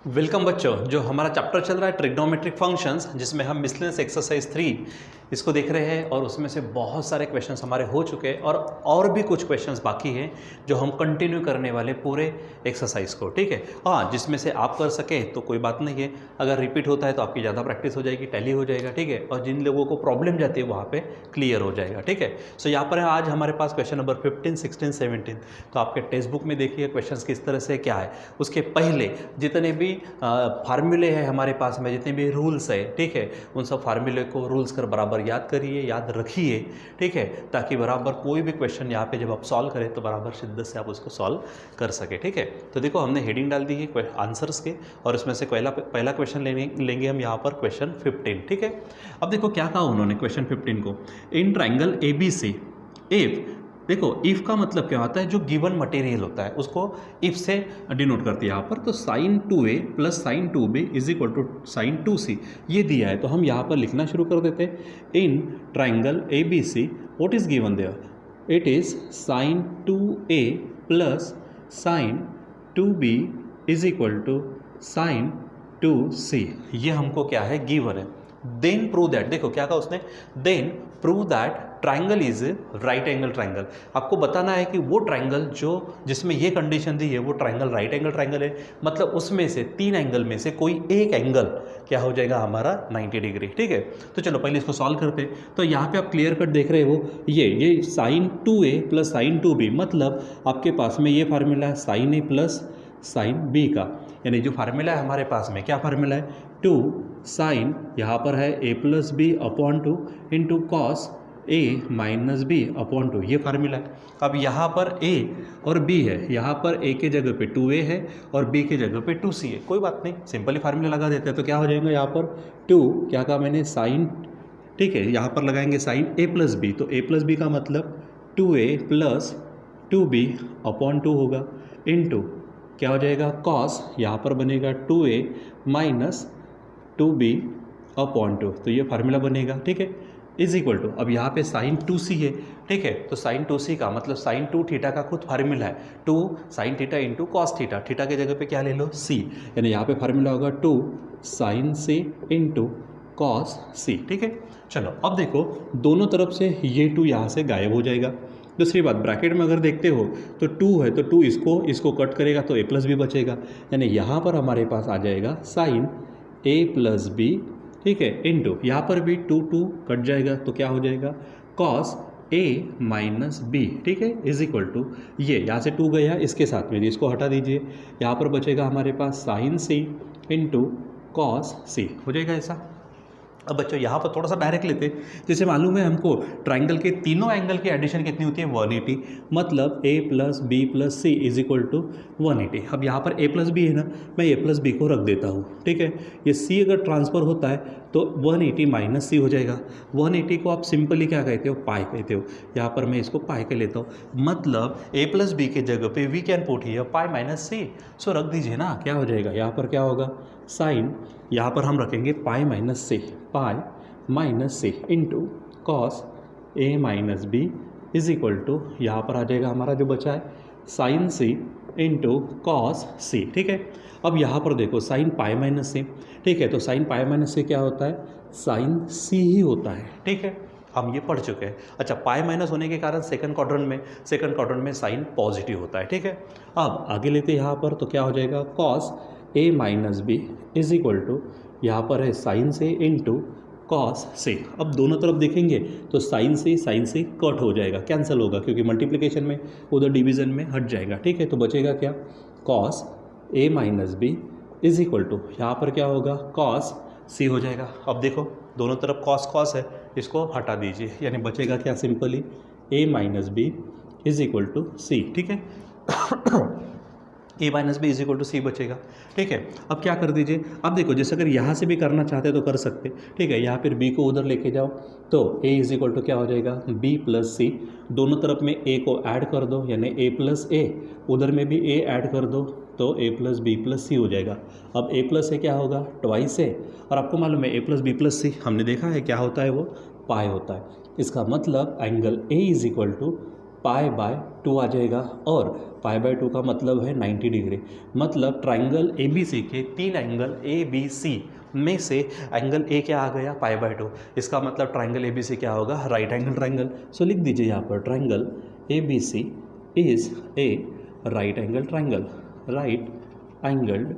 Welcome बच्चों, जो हमारा चैप्टर चल रहा है ट्रिग्नोमेट्रिक फंक्शंस, जिसमें हम मिसलेनियस एक्सरसाइज 3 इसको देख रहे हैं और उसमें से बहुत सारे क्वेश्चंस हमारे हो चुके हैं और भी कुछ क्वेश्चंस बाकी हैं जो हम कंटिन्यू करने वाले पूरे एक्सरसाइज को। ठीक है, हाँ, जिसमें से आप कर सकें तो कोई बात नहीं है, अगर रिपीट होता है तो आपकी ज़्यादा प्रैक्टिस हो जाएगी, टैली हो जाएगा। ठीक है, और जिन लोगों को प्रॉब्लम जाती है वहाँ पर क्लियर हो जाएगा। ठीक है, सो यहाँ पर आज हमारे पास क्वेश्चन नंबर 15, 16, 17। तो आपके टेक्स्ट बुक में देखिए क्वेश्चन किस तरह से क्या है। उसके पहले जितने भी फार्मूले हैं हमारे पास में, जितने भी रूल्स है, ठीक है, उन सब फार्मूले को रूल्स कर बराबर याद करिए, याद रखिए। ठीक है, ताकि बराबर कोई भी क्वेश्चन यहाँ पे जब आप सॉल्व करें तो बराबर शिद्दत से आप उसको सॉल्व कर सके। ठीक है, तो देखो हमने हेडिंग डाल दी है आंसर्स के, और इसमें से पहला क्वेश्चन लेंगे हम यहाँ पर क्वेश्चन 15। ठीक है, अब देखो क्या कहा उन्होंने क्वेश्चन 15 को, इन ट्राइंगल ABC इफ, देखो इफ़ का मतलब क्या होता है, जो गिवन मटेरियल होता है उसको इफ़ से डिनोट करती है यहाँ पर। तो sin 2a plus sin 2b is equal to sin 2c ये दिया है, तो हम यहाँ पर लिखना शुरू कर देते हैं। In triangle ABC what is given there, it is sin 2a plus sin 2b is equal to sin 2c, ये हमको क्या है गिवन है। देन प्रूव दैट, देखो क्या कहा उसने, then prove that triangle is right angle triangle. आपको बताना है कि वो ट्राइंगल जिसमें ये कंडीशन दी है वो ट्राइंगल राइट एंगल ट्राइंगल है, मतलब उसमें से 3 एंगल में से कोई एक एंगल क्या हो जाएगा हमारा 90 डिग्री। ठीक है, तो चलो पहले इसको सॉल्व करते हैं। तो यहाँ पे आप क्लियर कट देख रहे हो, ये sin 2a plus sin 2b, मतलब आपके पास में ये फार्मूला है sin a plus sin b का, यानी जो फार्मूला है हमारे पास में क्या फार्मूला है, 2 sin, यहाँ पर है a plus b upon 2 into cos a minus b upon 2, ये फार्मूला है। अब यहाँ पर a और b है, यहाँ पर a के जगह पे 2a है और b के जगह पे 2c है, कोई बात नहीं, सिंपली फार्मूला लगा देते हैं। तो क्या हो जाएगा यहाँ पर 2, क्या कहा मैंने, साइन, ठीक है, यहाँ पर लगाएंगे साइन a प्लस बी, तो a प्लस बी का मतलब 2a प्लस 2b अपॉन 2 होगा, इंटू क्या हो जाएगा कॉस, यहाँ पर बनेगा 2a माइनस 2b अपॉन 2, तो ये फार्मूला बनेगा। ठीक है, इज इक्वल टू, अब यहाँ पे साइन 2c है। ठीक है, तो साइन 2c का मतलब साइन 2 थीटा का खुद फार्मूला है, 2 sine theta into cos theta, theta के जगह पे क्या ले लो c, यानी यहाँ पे फार्मूला होगा 2 sine c into cos c। ठीक है, चलो अब देखो दोनों तरफ से ये 2 यहाँ से गायब हो जाएगा। दूसरी बात, ब्रैकेट में अगर देखते हो तो 2 है, तो 2 इसको कट करेगा तो a प्लस बी बचेगा, यानी यहाँ पर हमारे पास आ जाएगा साइन a प्लस बी, ठीक है, इंटू यहाँ पर भी 2 कट जाएगा तो क्या हो जाएगा कॉस a माइनस बी। ठीक है, इज इक्वल टू, ये यहाँ से 2 गया इसके साथ में, इसको हटा दीजिए, यहाँ पर बचेगा हमारे पास sine c into cos c, हो जाएगा ऐसा। अब बच्चों यहाँ पर थोड़ा सा डायरेक्ट लेते, जैसे मालूम है हमको ट्राइंगल के तीनों एंगल की एडिशन कितनी होती है 180, मतलब a plus b plus c is equal to 180। अब यहाँ पर a प्लस बी है ना, मैं a प्लस बी को रख देता हूँ। ठीक है, ये c अगर ट्रांसफ़र होता है तो 180 माइनस सी हो जाएगा। 180 को आप सिंपली क्या कहते हो, पाई कहते हो, यहाँ पर मैं इसको पाई के लेता हूँ, मतलब a प्लस बी के जगह पे we can put here pi minus C, so रख दीजिए ना, क्या हो जाएगा यहाँ पर, क्या होगा साइन, यहाँ पर हम रखेंगे pi minus c, pi minus c into cos A minus B is equal to, यहाँ पर आ जाएगा हमारा जो बचा है साइन सी इंटू कॉस सी। ठीक है, अब यहाँ पर देखो साइन पाई माइनस सी, ठीक है, तो साइन पाई माइनस सी क्या होता है, साइन सी ही होता है। ठीक है, हम ये पढ़ चुके हैं। अच्छा, पाई माइनस होने के कारण सेकंड क्वाड्रेंट में साइन पॉजिटिव होता है। ठीक है, अब आगे लेते हैं यहाँ पर, तो क्या हो जाएगा cos a minus B is equal to, यहाँ पर है साइन से इंटू कॉस से। अब दोनों तरफ देखेंगे तो साइन से कट हो जाएगा, कैंसिल होगा, क्योंकि मल्टीप्लिकेशन में उधर डिवीजन में हट जाएगा। ठीक है, तो बचेगा क्या, cos a minus B is equal to, यहाँ पर क्या होगा कॉस c हो जाएगा। अब देखो दोनों तरफ कॉस है, इसको हटा दीजिए, यानी बचेगा क्या, simply a minus B is equal to C. ठीक है, a minus B is equal to C बचेगा। ठीक है, अब क्या कर दीजिए, अब देखो जैसे अगर यहाँ से भी करना चाहते तो कर सकते। ठीक है, यहाँ फिर b को उधर लेके जाओ तो a इज इक्वल टू क्या हो जाएगा b प्लस सी, दोनों तरफ में a को ऐड कर दो, यानी a प्लस a, उधर में भी a ऐड कर दो तो a प्लस बी प्लस सी हो जाएगा। अब a प्लस ए क्या होगा, ट्वाइस है, और आपको मालूम है a प्लस बी प्लस सी हमने देखा है क्या होता है, वो पाई होता है। इसका मतलब angle a is equal to pi by 2 आ जाएगा, और पाई बाय 2 का मतलब है 90 डिग्री। मतलब ट्राइंगल ए बी सी के 3 एंगल ए बी सी में से एंगल ए क्या आ गया, पाई बाय 2। इसका मतलब ट्राइंगल ए बी सी क्या होगा, राइट एंगल ट्राइंगल। सो लिख दीजिए यहाँ पर triangle A B C is a right angle triangle, right angled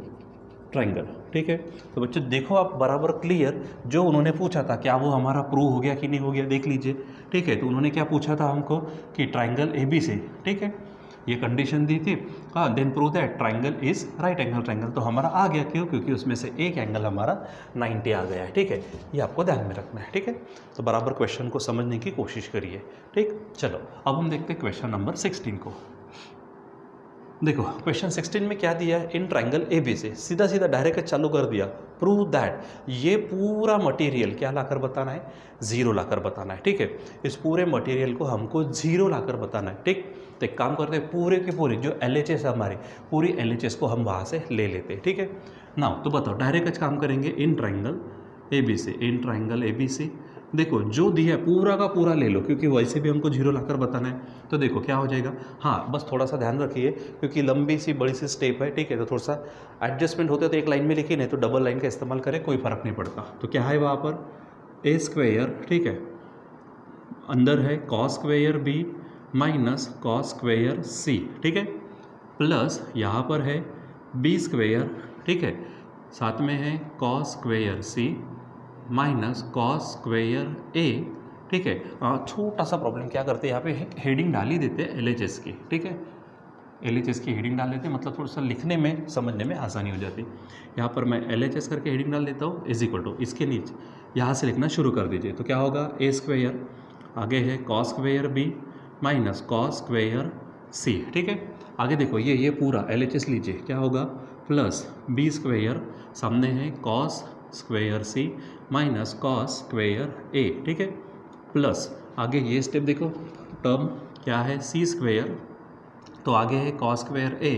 triangle. ठीक है, तो बच्चों देखो आप बराबर क्लियर, जो उन्होंने पूछा था क्या वो हमारा प्रूव हो गया कि नहीं हो गया, देख लीजिए। ठीक है, तो उन्होंने क्या पूछा था हमको कि ट्राइंगल ए बी सी, ठीक है, ये कंडीशन दी थी, हाँ, then prove that triangle is right angle triangle. तो हमारा आ गया, क्यों, क्योंकि उसमें से एक एंगल हमारा 90 आ गया है। ठीक है, ये आपको ध्यान में रखना है। ठीक है, तो बराबर क्वेश्चन को समझने की कोशिश करिए। ठीक, चलो अब हम देखते हैं क्वेश्चन नंबर 16 को। देखो क्वेश्चन 16 में क्या दिया है, इन ट्राइंगल ए बी से सीधा सीधा डायरेक्ट चालू कर दिया, प्रूव दैट, ये पूरा मटेरियल क्या लाकर बताना है, जीरो लाकर बताना है। ठीक है, इस पूरे मटेरियल को हमको जीरो लाकर बताना है। ठीक, तो एक काम करते हैं, पूरे के पूरे जो LHS है हमारी, पूरी LHS को हम वहाँ से ले लेते हैं। ठीक है, ना तो बताओ डायरेक्ट काम करेंगे, इन ट्राइंगल ए बी से, इन ट्राइंगल ए बी से देखो जो दिया है पूरा का पूरा ले लो, क्योंकि वैसे भी हमको जीरो लाकर बताना है। तो देखो क्या हो जाएगा, हाँ बस थोड़ा सा ध्यान रखिए क्योंकि लंबी सी बड़ी सी स्टेप है। ठीक है, तो थोड़ा सा एडजस्टमेंट होते तो एक लाइन में लिखिए, नहीं तो डबल लाइन का इस्तेमाल करें, कोई फ़र्क नहीं पड़ता। तो क्या है वहाँ पर, ए स्क्वेयर, ठीक है, अंदर है cos square B minus cos square C, ठीक है, प्लस यहाँ पर है बी स्क्वेयर, ठीक है, साथ में है कॉस स्क्वेयर सी माइनस कॉस स्क्वेयर ए। ठीक है, छोटा सा प्रॉब्लम क्या करते हैं यहाँ पे, हेडिंग डाल ही देते हैं LHS की। ठीक है, LHS की हेडिंग डाल देते हैं, मतलब थोड़ा सा लिखने में समझने में आसानी हो जाती है। यहाँ पर मैं LHS करके हेडिंग डाल देता हूँ, इज इक्वल टू, इसके नीचे यहाँ से लिखना शुरू कर दीजिए। तो क्या होगा, ए स्क्वेयर, आगे है cos square B minus cos square C. ठीक है, आगे देखो ये पूरा LHS लीजिए, क्या होगा, प्लस बी स्क्वेयर, सामने है कॉस स्क्वेयर सी माइनस कॉस स्क्वेयर ए। ठीक है, प्लस आगे ये स्टेप देखो, टर्म क्या है, सी स्क्वेयर, तो आगे है cos square A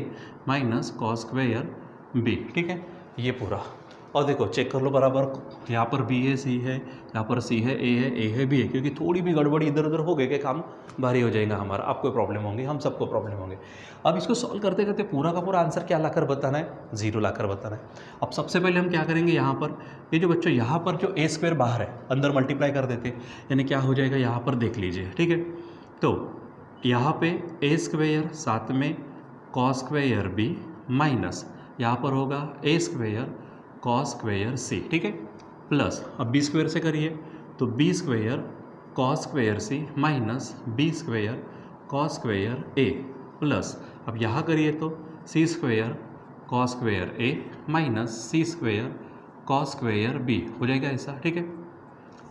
minus cos square B. ठीक है, ये पूरा, और देखो चेक कर लो बराबर, यहाँ पर बी है, सी है, यहाँ पर सी है, ए है, बी है, क्योंकि थोड़ी भी गड़बड़ी इधर उधर हो गई कि काम भारी हो जाएगा हमारा, आपको प्रॉब्लम होंगी, हम सबको प्रॉब्लम होंगे। अब इसको सॉल्व करते करते पूरा का पूरा आंसर क्या लाकर बताना है, जीरो लाकर बताना है। अब सबसे पहले हम क्या करेंगे, यहाँ पर ये जो बच्चों यहाँ पर जो ए स्क्वायर बाहर है अंदर मल्टीप्लाई कर देते, यानी क्या हो जाएगा, यहाँ पर देख लीजिए। ठीक है, तो यहाँ पे ए स्क्वेयर साथ में कॉस स्क्वेयर बी माइनस यहाँ पर होगा A square cos square C. ठीक है, प्लस अब बी स्क्वेयर से करिए, तो बी स्क्वेयर कॉस स्क्वेयर सी minus B square cos square ए, प्लस अब यहाँ करिए तो C square cos square A minus C square cos square B हो जाएगा ऐसा। ठीक है,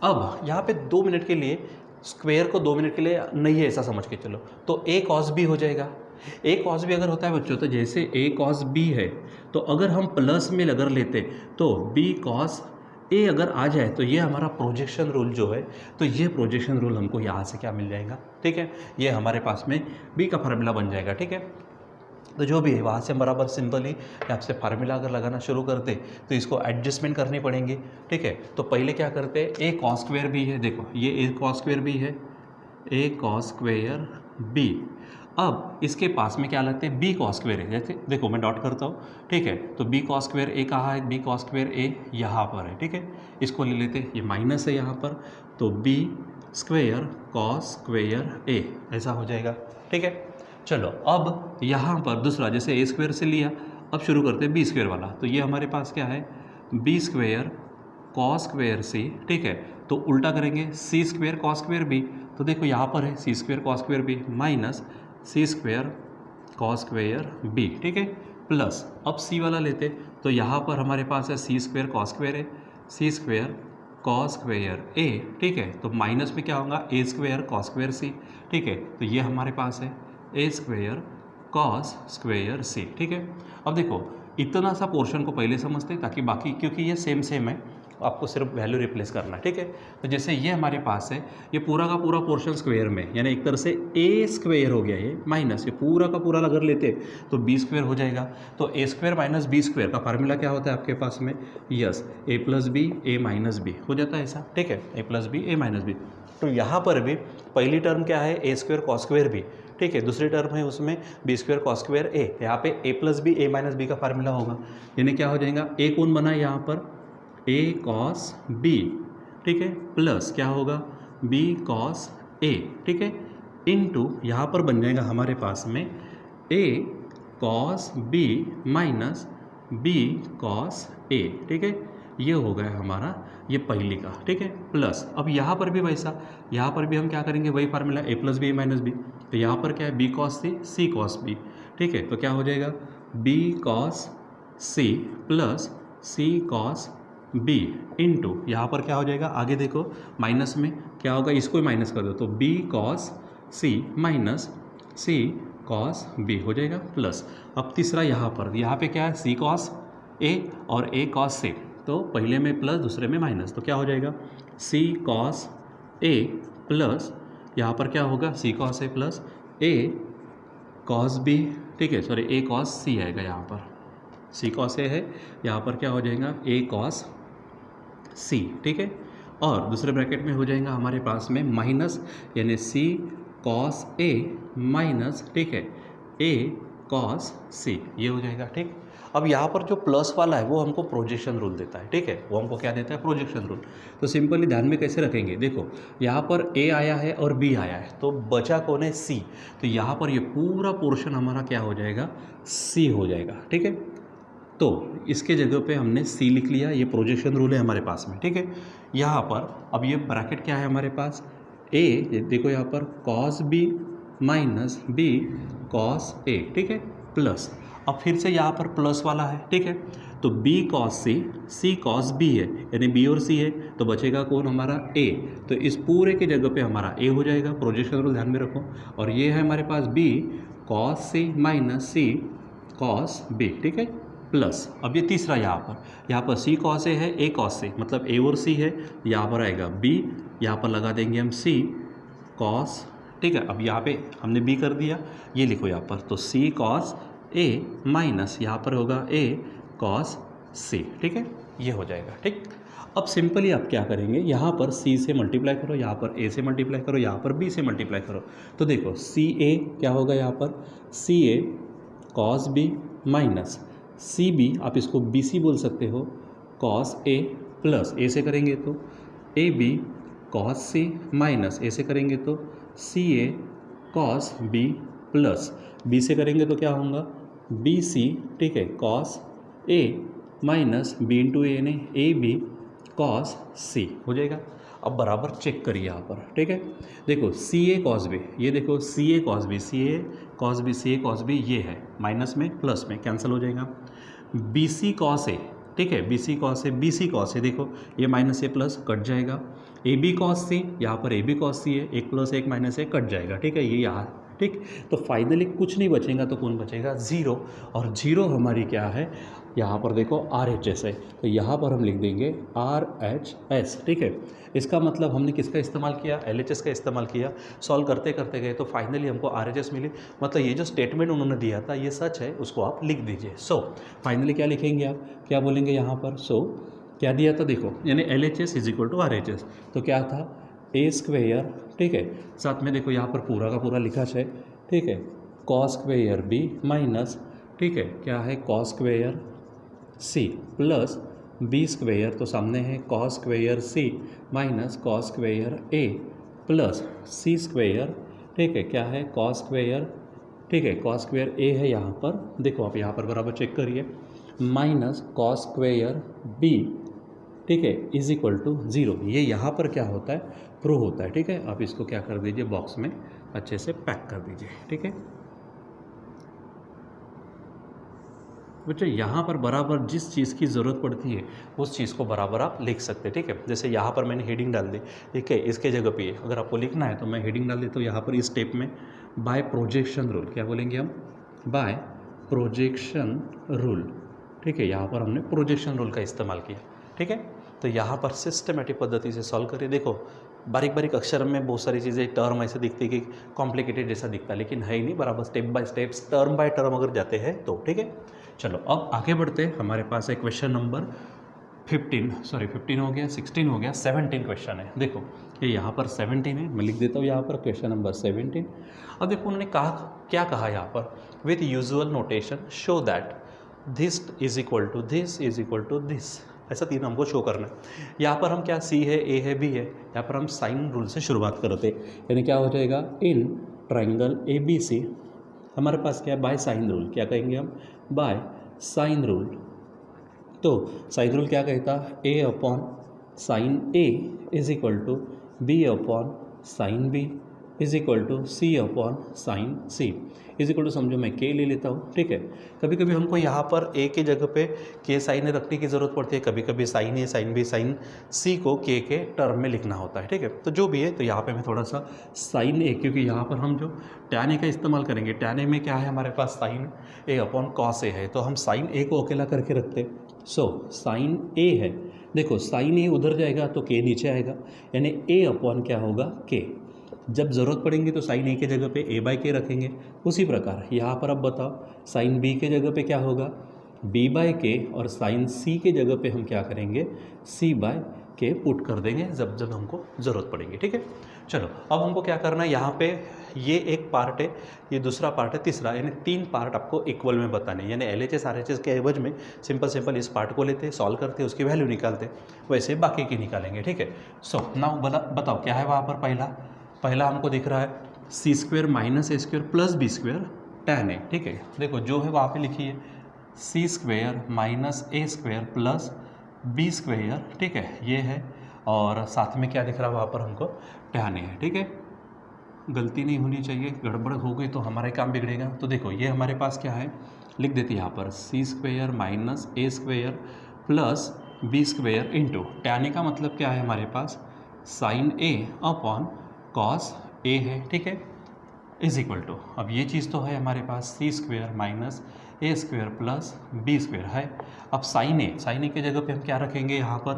अब यहाँ पे 2 मिनट के लिए स्क्वेयर को 2 मिनट के लिए नहीं है ऐसा समझ के चलो, तो ए कॉस बी हो जाएगा। ए कॉस बी अगर होता है बच्चों, तो जैसे ए कॉस बी है, तो अगर हम प्लस में अगर लेते तो बी कॉस ए अगर आ जाए, तो ये हमारा प्रोजेक्शन रूल जो है, तो ये प्रोजेक्शन रूल हमको यहाँ से क्या मिल जाएगा। ठीक है, ये हमारे पास में बी का फार्मूला बन जाएगा। ठीक है, तो जो भी है वहाँ से हम बराबर सिंपली यहाँ से फार्मूला अगर लगाना शुरू करते तो इसको एडजस्टमेंट करनी पड़ेंगी। ठीक है, तो पहले क्या करते हैं, ए कॉस स्क्वेयर बी है, देखो ये ए कॉस स्क्वेयर बी है, ए कॉस स्क्वेयर बी, अब इसके पास में क्या लगते हैं, बी कॉस स्क्वेयर है, जैसे देखो मैं डॉट करता हूँ। ठीक है, तो बी कॉस स्क्वेयर ए कहाँ है, बी कॉस स्क्वेयर ए यहाँ पर है। ठीक है, इसको ले लेते, ये माइनस है यहाँ पर, तो बी स्क्वेयर कॉस स्क्वेयर ए ऐसा हो जाएगा। ठीक है, चलो अब यहाँ पर दूसरा, जैसे ए स्क्वेयर से लिया, अब शुरू करते हैं बी स्क्वेयर वाला, तो ये हमारे पास क्या है, B square cos square C. ठीक है, तो उल्टा करेंगे, C square cos square B, तो देखो यहाँ पर है C square cos square B minus C square cos square B. ठीक है, प्लस अब सी वाला लेते, तो यहाँ पर हमारे पास है सी स्क्वेयर कॉस स्क्वेयर है, सी स्क्वेयर कॉस स्क्वेयर ए। ठीक है, तो माइनस में क्या होगा, A square cos square C. ठीक है, तो ये हमारे पास है A square cos square C. ठीक है, अब देखो इतना सा पोर्शन को पहले समझते हैं ताकि बाकी, क्योंकि ये सेम है, आपको सिर्फ वैल्यू रिप्लेस करना है। ठीक है, तो जैसे ये हमारे पास है, ये पूरा का पूरा पोर्शन स्क्वेयर में, यानी एक तरह से ए स्क्वेयर हो गया ये, माइनस ये पूरा का पूरा अगर लेते तो बी स्क्वेयर हो जाएगा। तो ए स्क्वेयर माइनस बी स्क्वेयर का फार्मूला क्या होता है आपके पास में, यस, ए प्लस बी ए माइनस बी हो जाता है ऐसा। ठीक है, ए प्लस बी ए माइनस बी, तो यहाँ पर भी पहली टर्म क्या है, A square cos square B. ठीक है। दूसरी टर्म है उसमें बी स्क्वायर कॉस स्क्वायर ए, यहाँ पे ए प्लस बी, ए माइनस बी का फार्मूला होगा, यानी क्या हो जाएगा, ए कौन बना है यहाँ पर, ए कॉस बी, ठीक है, प्लस क्या होगा, बी कॉस ए, ठीक है, इनटू यहाँ पर बन जाएगा हमारे पास में A cos B minus B cos A, ठीक है, ये हो गया हमारा ये पहली का, ठीक है, प्लस अब यहाँ पर भी वैसा, यहाँ पर भी हम क्या करेंगे, वही फार्मूला ए प्लस बी माइनस बी, तो यहाँ पर क्या है, बी कॉस सी कॉस बी, ठीक है, तो क्या हो जाएगा, बी कॉस सी प्लस सी कॉस बी इंटू यहाँ पर क्या हो जाएगा, आगे देखो माइनस में क्या होगा, इसको ही माइनस कर दो तो बी कॉस सी माइनस सी कॉस बी हो जाएगा, प्लस अब तीसरा यहाँ पे क्या है, सी कॉस ए और ए कॉस सी, तो पहले में प्लस दूसरे में माइनस, तो क्या हो जाएगा, सी कॉस ए प्लस यहाँ पर क्या होगा, सी कॉस ए प्लस ए कॉस बी, ठीक है, सॉरी ए कॉस सी आएगा, यहाँ पर सी कॉस ए है, यहाँ पर क्या हो जाएगा, ए कॉस सी, ठीक है, और दूसरे ब्रैकेट में हो जाएगा हमारे पास में माइनस, यानी सी कॉस ए माइनस, ठीक है, ए कॉस सी, ये हो जाएगा, ठीक। अब यहाँ पर जो प्लस वाला है वो हमको प्रोजेक्शन रूल देता है, ठीक है, वो हमको क्या देता है, प्रोजेक्शन रूल। तो सिंपली ध्यान में कैसे रखेंगे, देखो यहाँ पर ए आया है और बी आया है, तो बचा कौन है, सी, तो यहाँ पर ये पूरा पोर्शन हमारा क्या हो जाएगा, सी हो जाएगा, ठीक है। तो इसके जगह पे हमने सी लिख लिया, ये प्रोजेक्शन रूल है हमारे पास में, ठीक है। यहाँ पर अब ये ब्रैकेट क्या है हमारे पास, ए देखो यहाँ पर cos B minus B cos A, ठीक है, प्लस अब फिर से यहाँ पर प्लस वाला है, ठीक है, तो बी कॉस सी कॉस बी है, यानी बी और सी है, तो बचेगा कौन हमारा ए, तो इस पूरे के जगह पे हमारा ए हो जाएगा, प्रोजेक्शन रूल ध्यान में रखो, और ये है हमारे पास बी कॉस सी माइनस सी कॉस बी, ठीक है, प्लस अब ये तीसरा यहाँ पर सी कॉस ए है, ए कॉस सी, मतलब ए और सी है, यहाँ पर आएगा बी, यहाँ पर लगा देंगे हम सी कॉस, ठीक है, अब यहाँ पे हमने बी कर दिया, ये लिखो यहाँ पर, तो सी कॉस ए माइनस यहाँ पर होगा ए कॉस सी, ठीक है, ये हो जाएगा, ठीक। अब सिंपली आप क्या करेंगे, यहाँ पर सी से मल्टीप्लाई करो, यहाँ पर ए से मल्टीप्लाई करो, यहाँ पर बी से मल्टीप्लाई करो, तो देखो सी ए क्या होगा, यहाँ पर C A cos B minus C B, आप इसको बी सी बोल सकते हो, कॉस ए प्लस ए से करेंगे तो A B cos C minus A से करेंगे तो C A cos B plus B से करेंगे तो क्या होगा, बी सी, ठीक है, cos A minus B into A, यानी ए बी कॉस सी हो जाएगा। अब बराबर चेक करिए यहाँ पर, ठीक है, देखो सी ए कॉस बी, ये देखो सी A cos B, C A cos B, C A cos B, ये है माइनस में प्लस में कैंसिल हो जाएगा, बी सी कॉस ए, ठीक है, बी सी कॉस ए, बी सी कॉस ए, देखो ये माइनस ए प्लस कट जाएगा, ए बी कॉस सी, यहाँ पर ए बी कॉस सी है, एक प्लस एक माइनस ए कट जाएगा, ठीक है, ये यहाँ, ठीक, तो फाइनली कुछ नहीं बचेगा, तो कौन बचेगा, ज़ीरो, और ज़ीरो हमारी क्या है, यहाँ पर देखो आर एच एस है, तो यहाँ पर हम लिख देंगे आर एच एस, ठीक है, इसका मतलब हमने किसका इस्तेमाल किया, एल एच एस का इस्तेमाल किया, सॉल्व करते करते गए तो फाइनली हमको आर एच एस मिली, मतलब ये जो स्टेटमेंट उन्होंने दिया था ये सच है, उसको आप लिख दीजिए। सो फाइनली क्या लिखेंगे आप, क्या बोलेंगे यहाँ पर, सो क्या दिया था देखो, यानी L H S is equal to R H S, तो क्या था ए स्क्वेयर, ठीक है, साथ में देखो यहाँ पर पूरा का पूरा लिखा है, ठीक है, कॉस स्क्वेयर बी माइनस, ठीक है, क्या है cos square c plus B square, तो सामने है कॉस स्क्वेयर सी माइनस कॉस स्क्वेयर ए प्लस सी स्क्वेयर, ठीक है, क्या है कॉस स्क्वेयर, ठीक है, कॉस स्क्वेयर ए है यहाँ पर, देखो आप यहाँ पर बराबर चेक करिए, माइनस कॉस स्क्वेयर बी, ठीक है, इज इक्वल टू ज़ीरो, ये यहाँ पर क्या होता है, प्रूव होता है, ठीक है। आप इसको क्या कर दीजिए, बॉक्स में अच्छे से पैक कर दीजिए, ठीक है बच्चों। यहाँ पर बराबर जिस चीज़ की ज़रूरत पड़ती है उस चीज़ को बराबर आप लिख सकते हैं, ठीक है। जैसे यहाँ पर मैंने हेडिंग डाल दी, ठीक है, इसके जगह पे अगर आपको लिखना है तो मैं हेडिंग डाल देता हूँ यहाँ पर इस स्टेप में, बाय प्रोजेक्शन रूल, क्या बोलेंगे हम, बाय प्रोजेक्शन रूल, ठीक है, यहाँ पर हमने प्रोजेक्शन रूल का इस्तेमाल किया, ठीक है। तो यहाँ पर सिस्टमेटिक पद्धति से सॉल्व करिए, देखो बारीक बारीक अक्षर में बहुत सारी चीज़ें टर्म ऐसे दिखती है कि कॉम्प्लिकेटेड जैसा दिखता है, लेकिन है ही नहीं, बराबर step by step term by term अगर जाते हैं तो, ठीक है। चलो अब आगे बढ़ते हैं, हमारे पास है क्वेश्चन नंबर 15 हो गया, 16 हो गया, 17 क्वेश्चन है। देखो ये यहाँ पर 17 है, मैं लिख देता हूँ यहाँ पर क्वेश्चन नंबर 17। अब देखो उन्होंने कहा, क्या कहा यहाँ पर, with usual notation show that this is equal to this is equal to this, ऐसा तीन हमको शो करना है। यहाँ पर हम क्या, सी है, ए है, बी है, यहाँ पर हम साइन रूल से शुरुआत करते, यानी क्या हो जाएगा, in triangle A B C हमारे पास क्या है, बाय साइन रूल, क्या कहेंगे हम, बाय साइन रूल। तो साइन रूल क्या कहता है, A upon sine A is equal to B upon sine B is equal to C upon sine C is equal to, समझो मैं के ले लेता हूँ, ठीक है। कभी कभी हमको यहाँ पर ए की जगह पे के साइन ए रखने की ज़रूरत पड़ती है, कभी कभी साइन ए साइन बी साइन सी को के टर्म में लिखना होता है, ठीक है। तो जो भी है, तो यहाँ पे मैं थोड़ा सा साइन ए, क्योंकि यहाँ पर हम जो टैन ए का इस्तेमाल करेंगे, टैन ए में क्या है हमारे पास, sine A upon cos A है, तो हम साइन ए को अकेला करके रखते हैं। सो साइन ए है, देखो साइन ए उधर जाएगा तो के नीचे आएगा, यानी ए अपॉन क्या होगा, के। जब ज़रूरत पड़ेगी तो साइन ए के जगह पे ए बाई के रखेंगे। उसी प्रकार यहाँ पर अब बताओ, साइन बी के जगह पे क्या होगा, बी बाई के, और साइन सी के जगह पे हम क्या करेंगे, सी बाय के पुट कर देंगे जब जब हमको ज़रूरत पड़ेगी, ठीक है। चलो अब हमको क्या करना है, यहाँ पे ये एक पार्ट है, ये दूसरा पार्ट है, तीसरा, यानी तीन पार्ट आपको इक्वल में बताने, यानी LHS RHS के एवज में सिंपल इस पार्ट को लेते, सॉल्व करते, उसकी वैल्यू निकालते, वैसे बाकी की निकालेंगे, ठीक है। सो नाउ बताओ क्या है वहाँ पर, पहला हमको दिख रहा है C square minus A square plus B square tan A, ठीक है। देखो जो है वहाँ पे लिखिए C square minus A square plus B square, ठीक है, ये है, और साथ में क्या दिख रहा है वहाँ पर हमको, टैन ए है, ठीक है। गलती नहीं होनी चाहिए, गड़बड़ हो गई तो हमारा काम बिगड़ेगा। तो देखो ये हमारे पास क्या है, लिख देते यहाँ पर C square minus A square plus B square into tan A का मतलब क्या है हमारे पास, sine A upon cos A है, ठीक है, इज इक्वल टू, अब ये चीज़ तो है हमारे पास सी square minus A square plus B square है। अब साइन ए के जगह पे हम क्या रखेंगे यहाँ पर,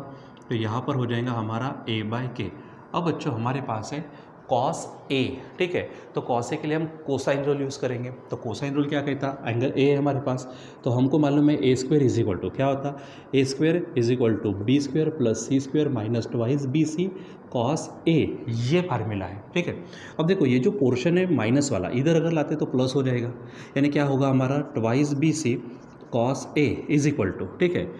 तो यहाँ पर हो जाएगा हमारा ए बाय के। अब बच्चों हमारे पास है कॉस ए, ठीक है, तो कॉस ए के लिए हम कोसाइन रूल यूज़ करेंगे। तो कोसाइन रूल क्या कहता है, एंगल ए है हमारे पास, तो हमको मालूम है A square is equal to क्या होता, A square is equal to B square plus C square minus twice B C cos A, ये फार्मूला है, ठीक है। अब देखो ये जो पोर्शन है माइनस वाला, इधर अगर लाते तो प्लस हो जाएगा, यानी क्या होगा हमारा twice B C cos a is equal to, ठीक है,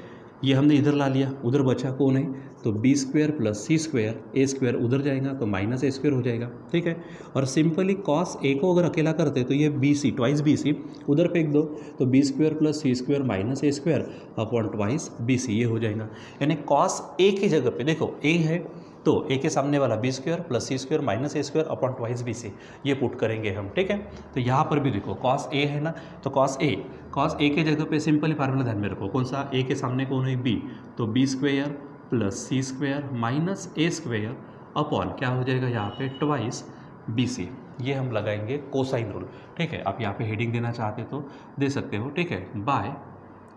ये हमने इधर ला लिया, उधर बचा कौन है, तो B square plus C square, ए स्क्वेयर उधर जाएगा तो माइनस ए स्क्वेयर हो जाएगा, ठीक है। और सिंपली कॉस ए को अगर अकेला करते तो ये B C twice B C उधर फेंक दो, तो B square plus C square minus A square upon twice B C, ये हो जाएगा। यानी कॉस ए की जगह पे देखो ए है, तो ए के सामने वाला B square plus C square minus A square upon twice B C, ये पुट करेंगे हम, ठीक है। तो यहाँ पर भी देखो कॉस ए है ना, तो कॉस ए के जगह पे सिंपली फार्मूला ध्यान में रखो, कौन सा, ए के सामने कौन है, बी, तो B square plus C square minus A square upon क्या हो जाएगा यहाँ पे, ट्वाइस बी सी, ये हम लगाएंगे कोसाइन रूल, ठीक है। आप यहाँ पे हेडिंग देना चाहते तो दे सकते हो, ठीक है, बाय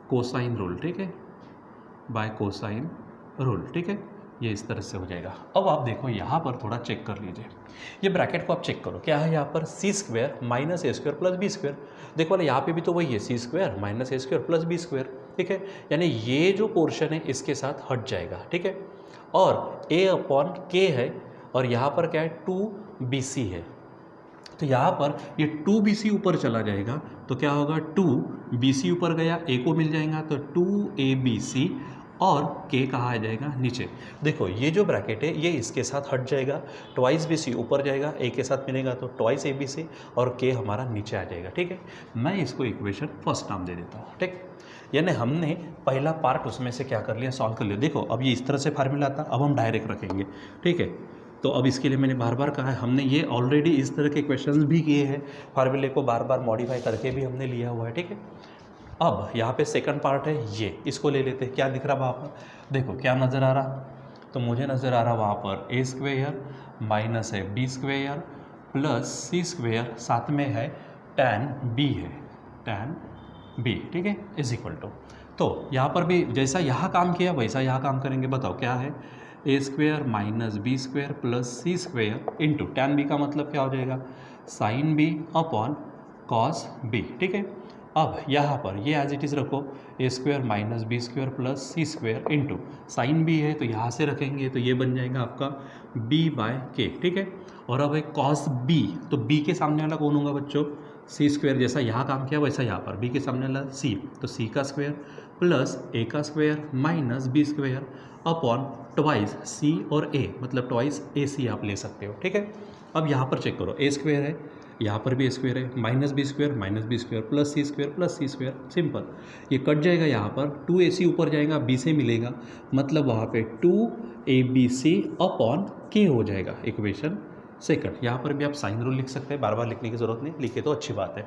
कोसाइन रूल, ठीक है, बाय कोसाइन रूल, ठीक है, ये इस तरह से हो जाएगा। अब आप देखो यहाँ पर थोड़ा चेक कर लीजिए, ये ब्रैकेट को आप चेक करो, क्या है यहाँ पर, C square minus A square plus B square, देखो यहाँ पे भी तो वही है, C square minus A square plus B square, ठीक है, यानी ये जो पोर्शन है इसके साथ हट जाएगा, ठीक है। और ए अपॉन के है, और यहाँ पर क्या है, 2bc है, तो यहाँ पर ये 2bc ऊपर चला जाएगा, तो क्या होगा, 2bc ऊपर गया, ए को मिल जाएगा तो 2abc, और के कहाँ आ जाएगा, नीचे। देखो ये जो ब्रैकेट है ये इसके साथ हट जाएगा, ट्वाइस बी सी ऊपर जाएगा, ए के साथ मिलेगा तो ट्वाइस ए बी सी, और के हमारा नीचे आ जाएगा, ठीक है। मैं इसको इक्वेशन फर्स्ट नाम दे देता हूँ, ठीक, यानी हमने पहला पार्ट उसमें से क्या कर लिया, सॉल्व कर लिया। देखो अब ये इस तरह से फार्मूला आता, अब हम डायरेक्ट रखेंगे, ठीक है। तो अब इसके लिए मैंने बार बार कहा है, हमने ये ऑलरेडी इस तरह के क्वेश्चंस भी किए हैं, फार्मूले को बार बार मॉडिफाई करके भी हमने लिया हुआ है, ठीक है। अब यहाँ पे सेकंड पार्ट है, ये इसको ले लेते हैं, क्या दिख रहा वहाँ पर, देखो क्या नज़र आ रहा, तो मुझे नज़र आ रहा वहाँ पर ए स्क्वेयर माइनस है B square plus C square, साथ में है टैन बी है, टैन बी, ठीक है, इज इक्वल टू, तो यहाँ पर भी जैसा यहाँ काम किया वैसा यहाँ काम करेंगे। बताओ क्या है, A square minus B square plus C square into tan B का मतलब क्या हो जाएगा, sine B upon cos B, ठीक है। अब यहाँ पर ये एज इट इज़ रखो, A square minus B square plus C square into sine B है तो यहाँ से रखेंगे तो ये बन जाएगा आपका बी बाय के, ठीक है। और अब एक कॉस बी, तो बी के सामने वाला कौन होगा बच्चों, सी स्क्वायर, जैसा यहाँ काम किया वैसा यहाँ पर बी के सामने वाला सी, तो सी का स्क्वायर प्लस ए का square minus B square upon twice c और ए, मतलब ट्वाइस ए सी आप ले सकते हो, ठीक है। अब यहाँ पर चेक करो, ए स्क्वायर है, यहाँ पर भी ए स्क्वायर है, minus B square plus C square, simple, ये कट जाएगा यहाँ पर, 2ac ऊपर जाएगा बी से मिलेगा, मतलब वहाँ पे 2abc अपॉन के हो जाएगा इक्वेशन सेकंड। यहाँ पर भी आप साइन रूल लिख सकते हैं, बार बार लिखने की जरूरत नहीं, लिखे तो अच्छी बात है।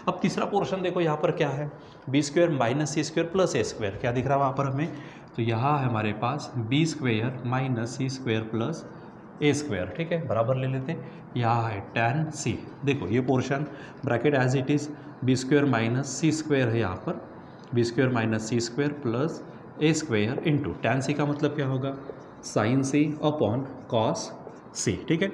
अब तीसरा पोर्शन देखो, यहाँ पर क्या है, B square minus C square plus A square, क्या दिख रहा है वहाँ पर हमें, तो यहाँ है हमारे पास B square minus C square plus A square, ठीक है, बराबर ले लेते हैं। यहाँ है tan सी, देखो ये portion bracket as it is, B square minus C square है यहाँ पर, B square minus C square plus A square into tan C का मतलब क्या होगा, साइन सी अपॉन कॉस सी, ठीक है।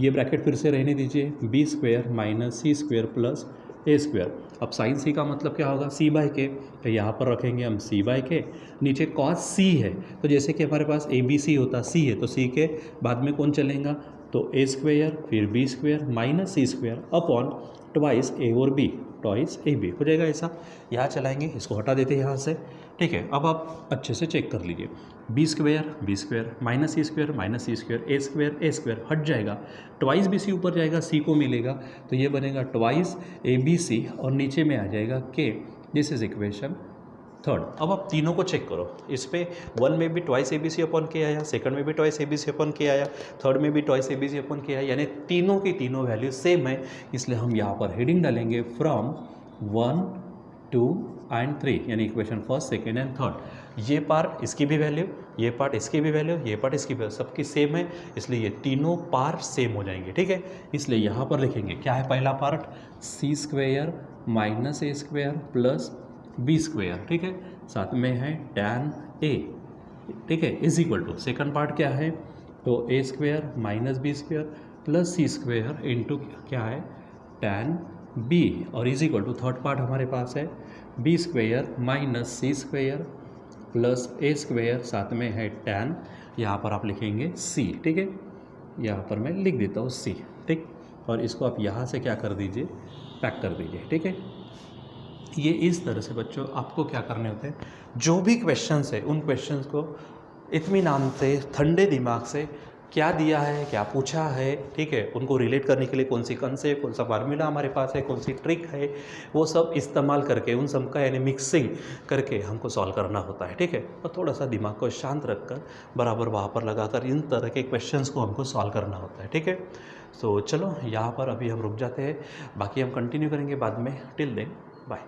ये ब्रैकेट फिर से रहने दीजिए, B square minus C square plus A square, अब साइन सी का मतलब क्या होगा, सी बाय के, तो यहाँ पर रखेंगे हम सी बाय के, नीचे कॉस सी है, तो जैसे कि हमारे पास ए बी सी होता, सी है तो सी के बाद में कौन चलेगा, तो ए स्क्वायर फिर B square minus C square upon twice ए और बी, ट्वाइस ए बी हो जाएगा ऐसा। यहाँ चलाएंगे, इसको हटा देते हैं यहाँ से, ठीक है। अब आप अच्छे से चेक कर लीजिए, B square minus C square ए स्क्वायर हट जाएगा, ट्वाइस बी सी ऊपर जाएगा, सी को मिलेगा, तो ये बनेगा ट्वाइस ए बी सी और नीचे में आ जाएगा के, दिस इज इक्वेशन थर्ड। अब आप तीनों को चेक करो, इस पे वन में भी twice a B c upon k आया, सेकंड में भी twice a B c upon k आया, थर्ड में भी twice a B c upon k आया, यानी तीनों की तीनों वैल्यू सेम है, इसलिए हम यहाँ पर हेडिंग डालेंगे फ्रॉम 1 2 एंड 3, यानी equation first second and third. ये पार्ट इसकी भी वैल्यू, ये पार्ट इसकी भी वैल्यू, ये पार्ट इसकी भी वैल्यू, सबकी सेम है, इसलिए ये तीनों पार्ट सेम हो जाएंगे, ठीक है। इसलिए यहाँ पर लिखेंगे क्या है पहला part, C square minus A square plus B square, ठीक है, साथ में है tan ए, ठीक है, is equal to second part क्या है, तो A square minus B square plus C square into क्या है tan बी, और is equal to third part हमारे पास है B square minus C square plus A square, साथ में है tan, यहाँ पर आप लिखेंगे सी, ठीक है, यहाँ पर मैं लिख देता हूँ सी, ठीक, और इसको आप यहाँ से क्या कर दीजिए, पैक कर दीजिए, ठीक है। ये इस तरह से बच्चों आपको क्या करने होते हैं, जो भी क्वेश्चंस है उन क्वेश्चंस को इत्मीनान से, ठंडे दिमाग से, क्या दिया है, क्या पूछा है, ठीक है, उनको रिलेट करने के लिए कौन सी कंसेप्ट, कौन सा फार्मूला हमारे पास है, कौन सी ट्रिक है, वो सब इस्तेमाल करके उन सब का यानी मिक्सिंग करके हमको सॉल्व करना होता है, ठीक है। और थोड़ा सा दिमाग को शांत रखकर बराबर वहाँ पर लगाकर इन तरह के क्वेश्चंस को हमको सॉल्व करना होता है, ठीक है। तो चलो यहाँ पर अभी हम रुक जाते हैं, बाकी हम कंटिन्यू करेंगे बाद में, टिल देन बाय।